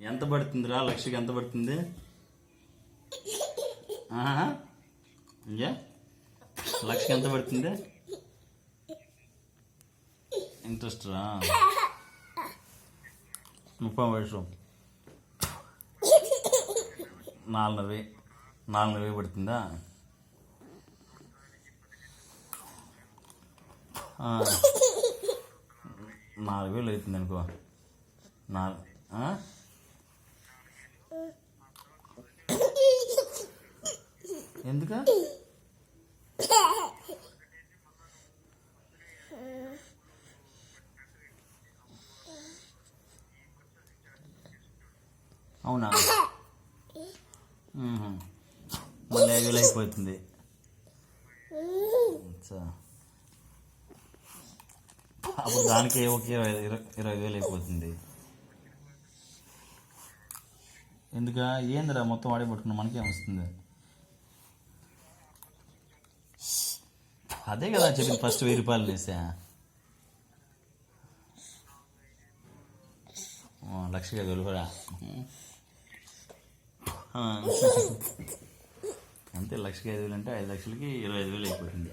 ఎంత పడుతుందిరా? లక్షకి ఎంత పడుతుంది? ఇంకే లక్షకి ఎంత పడుతుంది? ఇంట్రెస్ట్ రా 30 వయసు 4,000 పడుతుందా? 4,000 అవుతుంది అనుకో. ఎందుక అవునా? మళ్ళీ 5,000 అయిపోతుంది. అప్పుడు దానికి ఒకే 20,000 అయిపోతుంది. ఎందుక ఏందిరా మొత్తం వాడే పట్టుకున్నా మనకేం వస్తుంది? అదే కదా చెప్పింది ఫస్ట్ 1,000 రూపాయలు వేసా. లక్షగా వెలువరా అంతే. 1,05,000 అంటే 5 లక్షలకి 25,000 అయిపోతుంది.